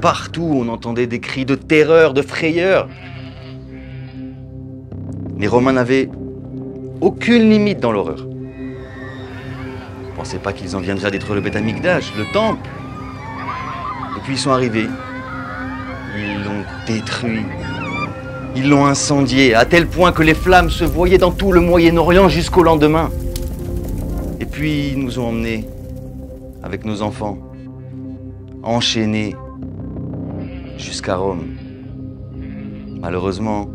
partout, on entendait des cris de terreur, de frayeur. Les Romains n'avaient aucune limite dans l'horreur. Ne pensez pas qu'ils en viendraient à détruire le Beth Amikdash, le temple. Et puis ils sont arrivés. Ils l'ont détruit. Ils l'ont incendié, à tel point que les flammes se voyaient dans tout le Moyen-Orient jusqu'au lendemain. Et puis ils nous ont emmenés, avec nos enfants, enchaînés, jusqu'à Rome. Malheureusement,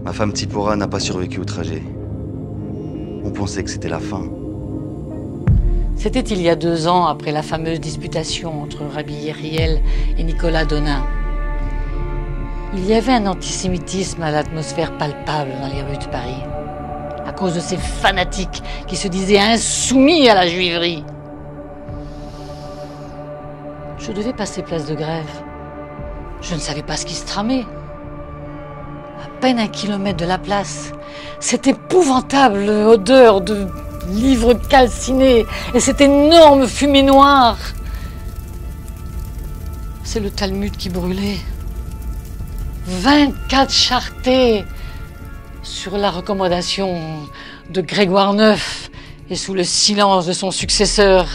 ma femme Tsipora n'a pas survécu au trajet. On pensait que c'était la fin. C'était il y a 2 ans, après la fameuse disputation entre Rabbi Yeriel et Nicolas Donin. Il y avait un antisémitisme à l'atmosphère palpable dans les rues de Paris, à cause de ces fanatiques qui se disaient insoumis à la juiverie. Je devais passer place de Grève. Je ne savais pas ce qui se tramait. À peine 1 kilomètre de la place, cette épouvantable odeur de livres calcinés et cette énorme fumée noire. C'est le Talmud qui brûlait. 24 charretées sur la recommandation de Grégoire IX et sous le silence de son successeur,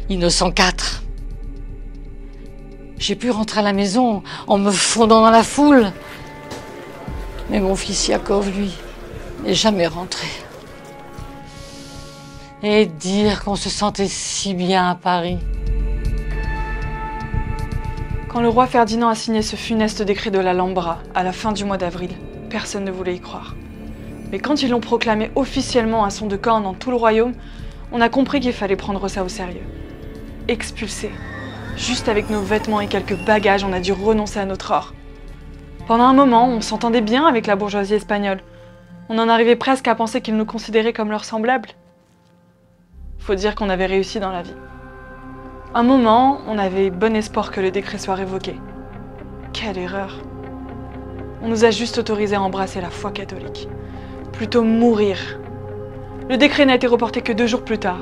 Innocent IV. J'ai pu rentrer à la maison en me fondant dans la foule. Mais mon fils Yaakov, lui, n'est jamais rentré. Et dire qu'on se sentait si bien à Paris. Quand le roi Ferdinand a signé ce funeste décret de l'Alhambra à la fin du mois d'avril, personne ne voulait y croire. Mais quand ils l'ont proclamé officiellement à son de corne dans tout le royaume, on a compris qu'il fallait prendre ça au sérieux. Expulsés. Juste avec nos vêtements et quelques bagages, on a dû renoncer à notre or. Pendant un moment, on s'entendait bien avec la bourgeoisie espagnole. On en arrivait presque à penser qu'ils nous considéraient comme leurs semblables. Faut dire qu'on avait réussi dans la vie. Un moment, on avait bon espoir que le décret soit révoqué. Quelle erreur! On nous a juste autorisé à embrasser la foi catholique. Plutôt mourir. Le décret n'a été reporté que 2 jours plus tard,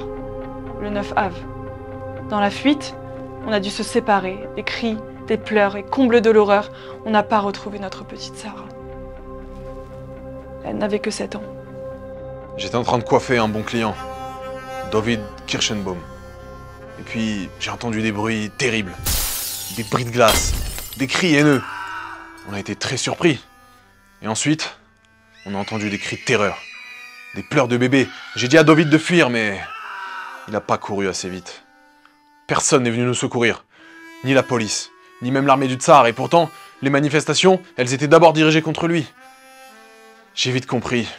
le 9 Av. Dans la fuite, on a dû se séparer, des cris, des pleurs et comble de l'horreur, on n'a pas retrouvé notre petite Sarah. Elle n'avait que 7 ans. J'étais en train de coiffer un bon client, David Kirschenbaum. Et puis, j'ai entendu des bruits terribles. Des bris de glace, des cris haineux. On a été très surpris. Et ensuite, on a entendu des cris de terreur. Des pleurs de bébé. J'ai dit à David de fuir, mais il n'a pas couru assez vite. Personne n'est venu nous secourir. Ni la police, ni même l'armée du Tsar. Et pourtant, les manifestations, elles étaient d'abord dirigées contre lui. J'ai vite compris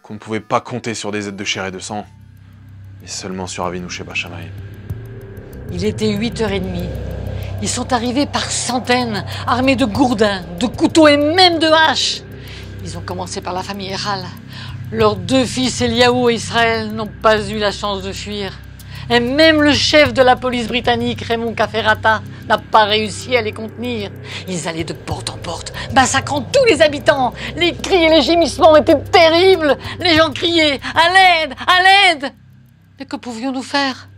qu'on ne pouvait pas compter sur des aides de chair et de sang, mais seulement sur Avinu Sheba Shamayim. Il était 8h30. Ils sont arrivés par centaines, armés de gourdins, de couteaux et même de haches. Ils ont commencé par la famille Erhal. Leurs 2 fils, Eliaou et Israël, n'ont pas eu la chance de fuir. Et même le chef de la police britannique, Raymond Cafferata, n'a pas réussi à les contenir. Ils allaient de porte en porte, massacrant tous les habitants. Les cris et les gémissements étaient terribles. Les gens criaient « À l'aide! À l'aide !» Mais que pouvions-nous faire?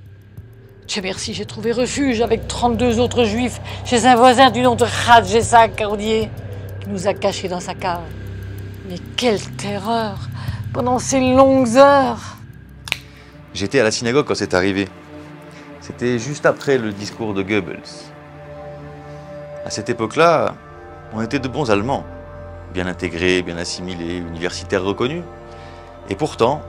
Dieu merci, j'ai trouvé refuge avec 32 autres juifs chez un voisin du nom de Khad Jessa Cordier, qui nous a cachés dans sa cave. Mais quelle terreur pendant ces longues heures! J'étais à la synagogue quand c'est arrivé. C'était juste après le discours de Goebbels. À cette époque-là, on était de bons Allemands, bien intégrés, bien assimilés, universitaires reconnus. Et pourtant,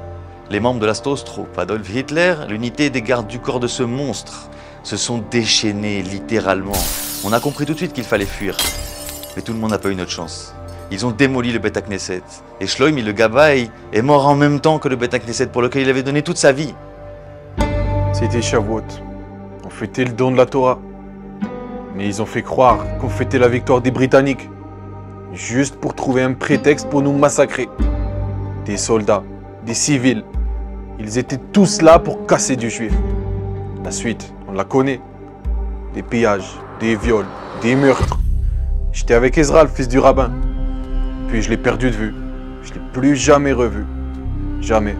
les membres de la Stoßtruppe, Adolf Hitler, l'unité des gardes du corps de ce monstre, se sont déchaînés littéralement. On a compris tout de suite qu'il fallait fuir. Mais tout le monde n'a pas eu notre chance. Ils ont démoli le Beth Knesset. Et Shlomi, le Gabbai, est mort en même temps que le Beth Knesset pour lequel il avait donné toute sa vie. C'était Shavuot. On fêtait le don de la Torah. Mais ils ont fait croire qu'on fêtait la victoire des Britanniques. Juste pour trouver un prétexte pour nous massacrer. Des soldats, des civils. Ils étaient tous là pour casser du juif. La suite, on la connaît. Des pillages, des viols, des meurtres. J'étais avec Ezra, le fils du rabbin. Puis je l'ai perdu de vue. Je ne l'ai plus jamais revu. Jamais.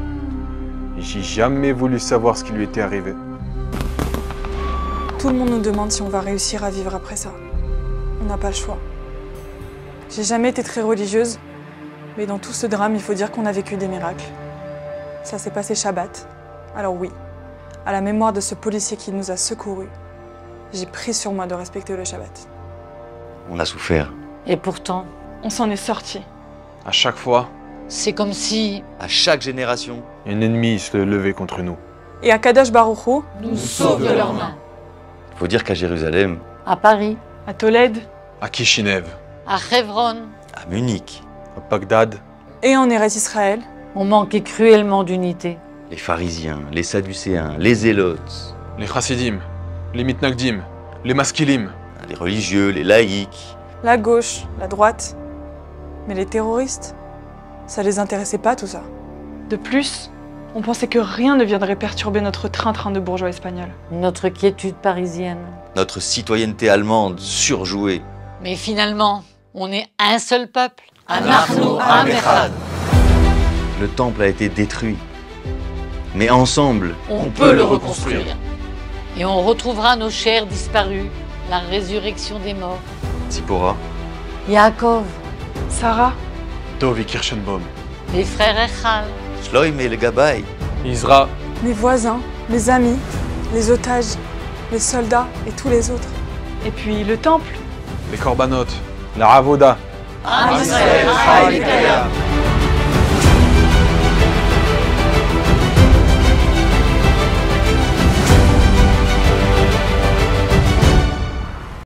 Et j'ai jamais voulu savoir ce qui lui était arrivé. Tout le monde nous demande si on va réussir à vivre après ça. On n'a pas le choix. J'ai jamais été très religieuse, mais dans tout ce drame, il faut dire qu'on a vécu des miracles. Ça s'est passé Shabbat. Alors oui, à la mémoire de ce policier qui nous a secourus, j'ai pris sur moi de respecter le Shabbat. On a souffert. Et pourtant, On s'en est sortis. À chaque fois, c'est comme si À chaque génération, un ennemi se levait contre nous. Et à Kadosh Baruch Hu, nous sauve de leurs mains. faut dire qu'à Jérusalem, À Paris, à Tolède À Kishinev, à Hebron, à Munich, à Bagdad, et en Eretz Israël, on manquait cruellement d'unité. les pharisiens, les sadducéens, les zélotes, les chassidim, les mitnagdim, les maskilim, les religieux, les laïcs. la gauche, la droite. Mais les terroristes, ça les intéressait pas tout ça. De plus, on pensait que rien ne viendrait perturber notre train-train de bourgeois espagnols. Notre quiétude parisienne. Notre citoyenneté allemande surjouée. Mais finalement, on est un seul peuple. Anachnu Am Echad. Le temple a été détruit. Mais ensemble, On peut le reconstruire. Et on retrouvera nos chers disparus, la résurrection des morts. Zipporah, Yaakov, Sarah, Dovi Kirschenbaum, les frères Echal, Shloim et le Gabay, Isra, mes voisins, mes amis, les otages, les soldats et tous les autres. Et puis le temple. les korbanot, la avoda, Am Israël Chai V'Kayam.